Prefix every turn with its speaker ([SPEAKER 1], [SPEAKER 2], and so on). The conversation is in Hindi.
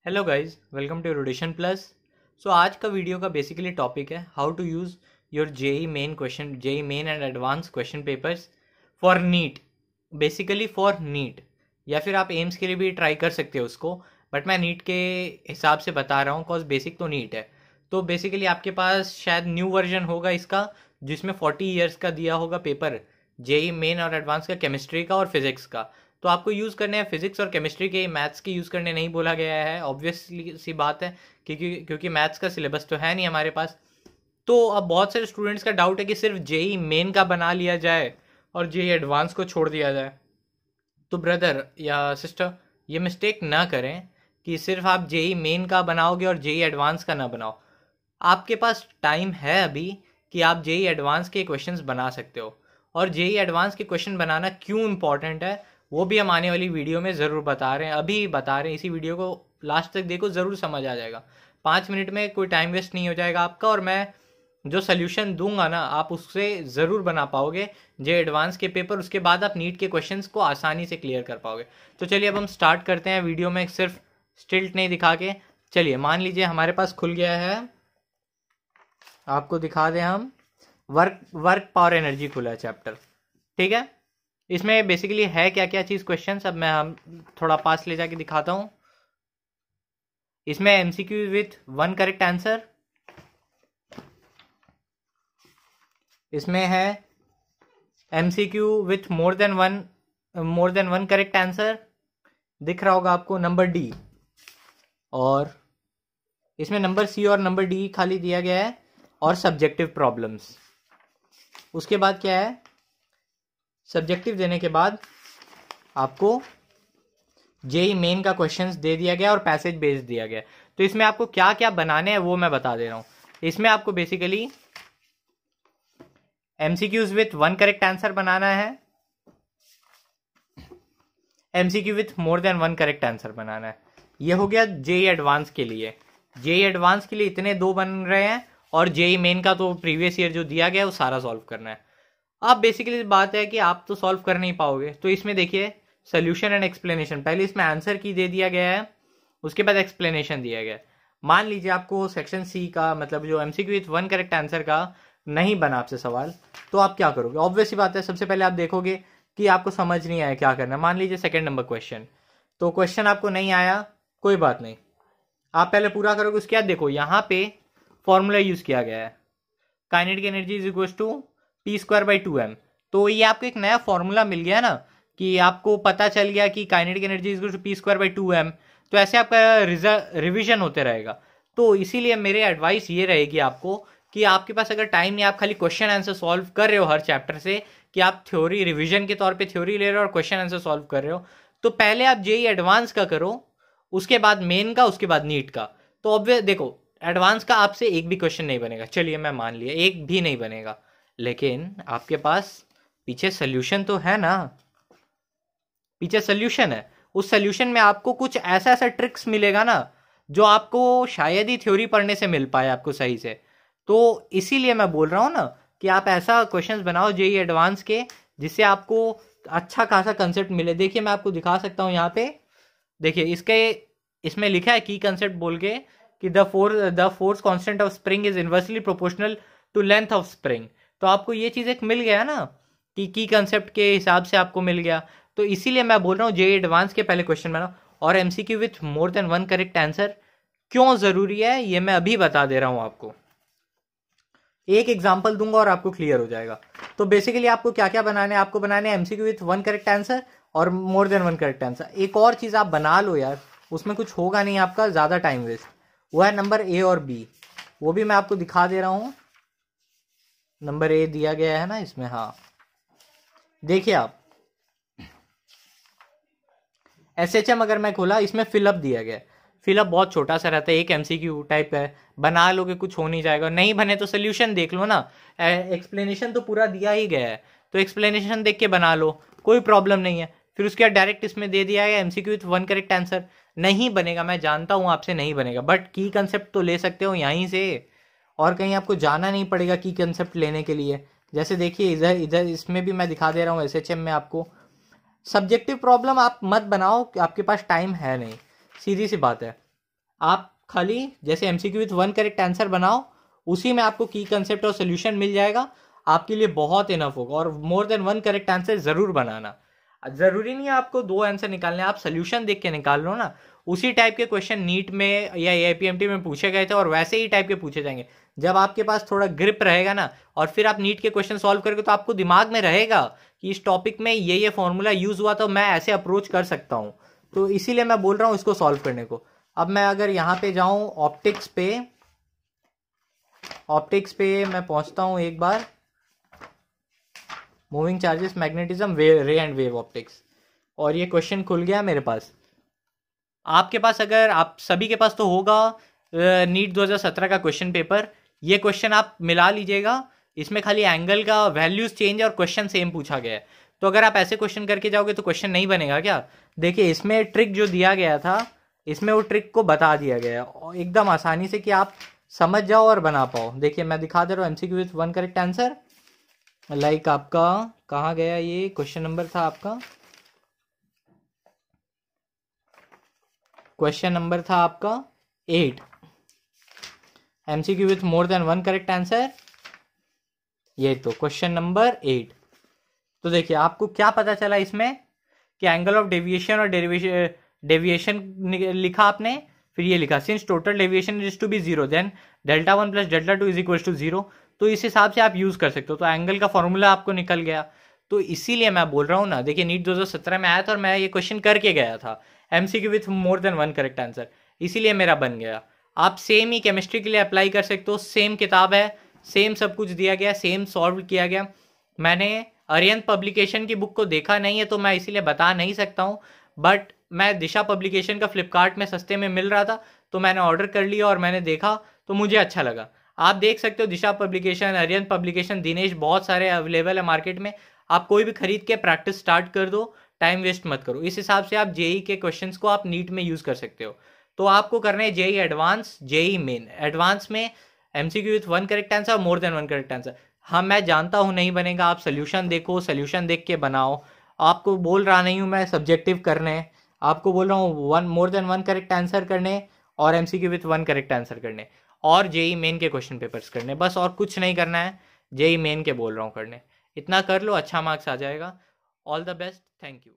[SPEAKER 1] Hello guys, welcome to erudition plus. So आज का वीडियो का बेसिकली टॉपिक है how to use your JEE main and advance question papers for NEET, basically for NEET, या फिर आप एम्स के लिए भी ट्राई कर सकते हो उसको, बट मैं नीट के हिसाब से बता रहा हूँ कॉज बेसिक तो नीट है। तो बेसिकली आपके पास शायद न्यू वर्जन होगा इसका, जिसमें 40 ईयर्स का दिया होगा पेपर, जेई मेन और एडवांस का, केमिस्ट्री का और फिजिक्स का। तो आपको यूज़ करने हैं फिजिक्स और केमिस्ट्री के, मैथ्स के यूज़ करने नहीं बोला गया है, ऑब्वियसली सी बात है, क्योंकि मैथ्स का सिलेबस तो है नहीं हमारे पास। तो अब बहुत सारे स्टूडेंट्स का डाउट है कि सिर्फ जेई मेन का बना लिया जाए और जेई एडवांस को छोड़ दिया जाए। तो ब्रदर या सिस्टर, ये मिस्टेक ना करें कि सिर्फ आप जेई मेन का बनाओगे और जेई एडवांस का ना बनाओ। आपके पास टाइम है अभी कि आप जेई एडवांस के क्वेश्चंस बना सकते हो, और जेई एडवांस के क्वेश्चन बनाना क्यों इंपॉर्टेंट है वो भी हम आने वाली वीडियो में ज़रूर बता रहे हैं, अभी बता रहे हैं। इसी वीडियो को लास्ट तक देखो, ज़रूर समझ आ जाएगा। 5 मिनट में कोई टाइम वेस्ट नहीं हो जाएगा आपका, और मैं जो सोल्यूशन दूंगा ना आप उससे ज़रूर बना पाओगे जे एडवांस के पेपर। उसके बाद आप नीट के क्वेश्चंस को आसानी से क्लियर कर पाओगे। तो चलिए अब हम स्टार्ट करते हैं वीडियो में, सिर्फ स्टिल्ट नहीं दिखा के। चलिए मान लीजिए हमारे पास खुल गया है, आपको दिखा दें हम, वर्क पावर एनर्जी खुला है चैप्टर, ठीक है। इसमें बेसिकली है क्या क्या चीज़ क्वेश्चंस, अब मैं हम थोड़ा पास ले जाके दिखाता हूं। इसमें एमसीक्यू विथ 1 करेक्ट आंसर, इसमें है MCQ with more than one correct answer, दिख रहा होगा आपको, नंबर डी। और इसमें नंबर सी और नंबर डी खाली दिया गया है, और सब्जेक्टिव प्रॉब्लम्स। उसके बाद क्या है, सब्जेक्टिव देने के बाद आपको जेई मेन का क्वेश्चंस दे दिया गया और पैसेज बेस्ड दिया गया। तो इसमें आपको क्या क्या बनाने हैं वो मैं बता दे रहा हूं। इसमें आपको basically MCQs with 1 correct answer बनाना है, MCQ with more than 1 correct answer बनाना है। ये हो गया जेई एडवांस के लिए। जेई एडवांस के लिए इतने 2 बन रहे हैं, और जेई मेन का तो प्रीवियस ईयर जो दिया गया है वो सारा सॉल्व करना है। अब बेसिकली बात है कि आप तो सॉल्व कर नहीं पाओगे, तो इसमें देखिए सोल्यूशन एंड एक्सप्लेनेशन, पहले इसमें आंसर की दे दिया गया है, उसके बाद एक्सप्लेनेशन दिया गया है। मान लीजिए आपको सेक्शन सी का, मतलब जो एमसीक्यू विथ 1 करेक्ट आंसर का नहीं बना आपसे सवाल, तो आप क्या करोगे? ऑब्वियस सी बात है, सबसे पहले आप देखोगे कि आपको समझ नहीं आया क्या करना है। मान लीजिए सेकेंड नंबर क्वेश्चन, तो क्वेश्चन आपको नहीं आया, कोई बात नहीं, आप पहले पूरा करोगे। उसके बाद देखो यहाँ पे फॉर्मूला यूज किया गया है, kinetic energy is equal to P²/2m। तो ये आपको एक नया फॉर्मूला मिल गया ना, कि आपको पता चल गया कि kinetic energy is equal to P²/2m। तो ऐसे आपका रिवीजन होते रहेगा। तो इसीलिए मेरे एडवाइस ये रहेगी आपको कि आपके पास अगर टाइम नहीं, आप खाली क्वेश्चन आंसर सॉल्व कर रहे हो हर चैप्टर से, कि आप थ्योरी रिवीजन के तौर पे थ्योरी ले रहे हो और क्वेश्चन आंसर सॉल्व कर रहे हो, तो पहले आप जेई एडवांस का करो, उसके बाद मेन का, उसके बाद नीट का। तो ऑब्वियस देखो, एडवांस का आपसे एक भी क्वेश्चन नहीं बनेगा, चलिए मैं मान लिया एक भी नहीं बनेगा, लेकिन आपके पास पीछे सोल्यूशन तो है ना, पीछे सोल्यूशन है। उस सोल्यूशन में आपको कुछ ऐसा ऐसा ट्रिक्स मिलेगा ना, जो आपको शायद ही थ्योरी पढ़ने से मिल पाए आपको सही से। तो इसीलिए मैं बोल रहा हूं ना कि आप ऐसा क्वेश्चंस बनाओ जेई एडवांस के, जिससे आपको अच्छा खासा कंसेप्ट मिले। देखिए मैं आपको दिखा सकता हूं यहाँ पे, देखिए इसमें लिखा है की कंसेप्ट बोल के, कि the force constant of spring is inversely proportional to length of spring. तो आपको ये चीज एक मिल गया ना, कि की कंसेप्ट के हिसाब से आपको मिल गया। तो इसीलिए मैं बोल रहा हूँ जेई एडवांस के पहले क्वेश्चन बनाओ, और MCQ with more than 1 correct answer क्यों जरूरी है ये मैं अभी बता दे रहा हूं आपको। एक एग्जांपल दूंगा और आपको क्लियर हो जाएगा। तो बेसिकली आपको क्या क्या बनाना है, आपको बनाने हैं एमसीक्यू विथ 1 करेक्ट आंसर और मोर देन 1 करेक्ट आंसर। एक और चीज आप बना लो यार, उसमें कुछ होगा नहीं आपका ज्यादा टाइम वेस्ट, वो है नंबर ए और बी। वो भी मैं आपको दिखा दे रहा हूं, नंबर ए दिया गया है ना इसमें, हाँ देखिए आप, एसएचएम अगर मैं खोला, इसमें फिलअप दिया गया है। फिलअप बहुत छोटा सा रहता है, एक एमसीक्यू टाइप है, बना लोगे कुछ हो नहीं जाएगा। नहीं बने तो सोल्यूशन देख लो ना, एक्सप्लेनेशन तो पूरा दिया ही गया है, तो एक्सप्लेनेशन देख के बना लो, कोई प्रॉब्लम नहीं है। फिर उसके बाद डायरेक्ट इसमें दे दिया है एमसीक्यू विथ 1 करेक्ट आंसर। नहीं बनेगा, मैं जानता हूं आपसे नहीं बनेगा, बट की कंसेप्ट तो ले सकते हो यहीं से, और कहीं आपको जाना नहीं पड़ेगा की कंसेप्ट लेने के लिए। जैसे देखिए इधर इधर इसमें भी मैं दिखा दे रहा हूँ एसएचएम में आपको। सब्जेक्टिव प्रॉब्लम आप मत बनाओ, आपके पास टाइम है नहीं, सीधी सी बात है। आप खाली जैसे MCQ with one correct answer बनाओ, उसी में आपको की कंसेप्ट और सोल्यूशन मिल जाएगा, आपके लिए बहुत इनफ होगा। और more than one correct answer जरूर बनाना। जरूरी नहीं है आपको दो आंसर निकालने, आप सोल्यूशन देख के निकाल लो ना। उसी टाइप के क्वेश्चन नीट में या एपीएमटी में पूछे गए थे और वैसे ही टाइप के पूछे जाएंगे। जब आपके पास थोड़ा ग्रिप रहेगा ना और फिर आप नीट के क्वेश्चन सॉल्व करोगे तो आपको दिमाग में रहेगा कि इस टॉपिक में ये फॉर्मूला यूज हुआ तो मैं ऐसे अप्रोच कर सकता हूँ। तो इसीलिए मैं बोल रहा हूँ इसको सॉल्व करने को। अब मैं अगर यहाँ पे जाऊँ ऑप्टिक्स पे मैं पहुंचता हूँ एक बार, मूविंग चार्जेस मैग्नेटिज्म रे एंड वेव ऑप्टिक्स, और ये क्वेश्चन खुल गया मेरे पास। आपके पास अगर आप सभी के पास तो होगा नीट 2017 का क्वेश्चन पेपर, ये क्वेश्चन आप मिला लीजिएगा। इसमें खाली एंगल का वैल्यूज चेंज और क्वेश्चन सेम पूछा गया है। तो अगर आप ऐसे क्वेश्चन करके जाओगे तो क्वेश्चन नहीं बनेगा क्या? देखिए इसमें ट्रिक जो दिया गया था, इसमें वो ट्रिक को बता दिया गया एकदम आसानी से कि आप समझ जाओ और बना पाओ। देखिए मैं दिखा दे रहा हूँ MCQ with one correct answer. Like आपका कहाँ गया ये क्वेश्चन नंबर था आपका, क्वेश्चन नंबर था आपका 8, MCQ with more than one correct answer, ये तो क्वेश्चन नंबर 8। तो देखिए आपको क्या पता चला इसमें कि एंगल ऑफ डेविएशन और डेविएशन लिखा आपने, फिर ये लिखा since total deviation is to be zero then delta one plus delta two is equal to zero. तो इस हिसाब से आप यूज कर सकते हो, तो एंगल का फॉर्मूला आपको निकल गया। तो इसीलिए मैं बोल रहा हूँ ना, देखिए नीट 2017 में आया था और मैं ये क्वेश्चन करके गया था MCQ with more than one correct answer, इसीलिए मेरा बन गया। आप सेम ही केमिस्ट्री के लिए अप्लाई कर सकते हो, सेम किताब है, सेम सब कुछ दिया गया, सेम सॉल्व किया गया। मैंने अरिहंत पब्लिकेशन की बुक को देखा नहीं है तो मैं इसीलिए बता नहीं सकता हूँ, बट मैं दिशा पब्लिकेशन का फ्लिपकार्ट में सस्ते में मिल रहा था तो मैंने ऑर्डर कर लिया और मैंने देखा तो मुझे अच्छा लगा। आप देख सकते हो दिशा पब्लिकेशन, अरिहंत पब्लिकेशन, दिनेश, बहुत सारे अवेलेबल है मार्केट में। आप कोई भी खरीद के प्रैक्टिस स्टार्ट कर दो, टाइम वेस्ट मत करो। इस हिसाब से आप जेई के क्वेश्चंस को आप नीट में यूज कर सकते हो। तो आपको करना है JEE advance, JEE main. Advance में MCQ with one correct answer और more than one correct answer. हाँ मैं जानता हूँ नहीं बनेगा, आप सोल्यूशन देखो, सोल्यूशन देख के बनाओ। आपको बोल रहा नहीं हूँ मैं सब्जेक्टिव करने, आपको बोल रहा हूँ one more than one correct answer करने और MCQ with one correct answer करने और जेई मेन के क्वेश्चन पेपर्स करने, बस और कुछ नहीं करना है। जेई मेन के बोल रहा हूँ करने, इतना कर लो, अच्छा मार्क्स आ जाएगा। All the best, thank you.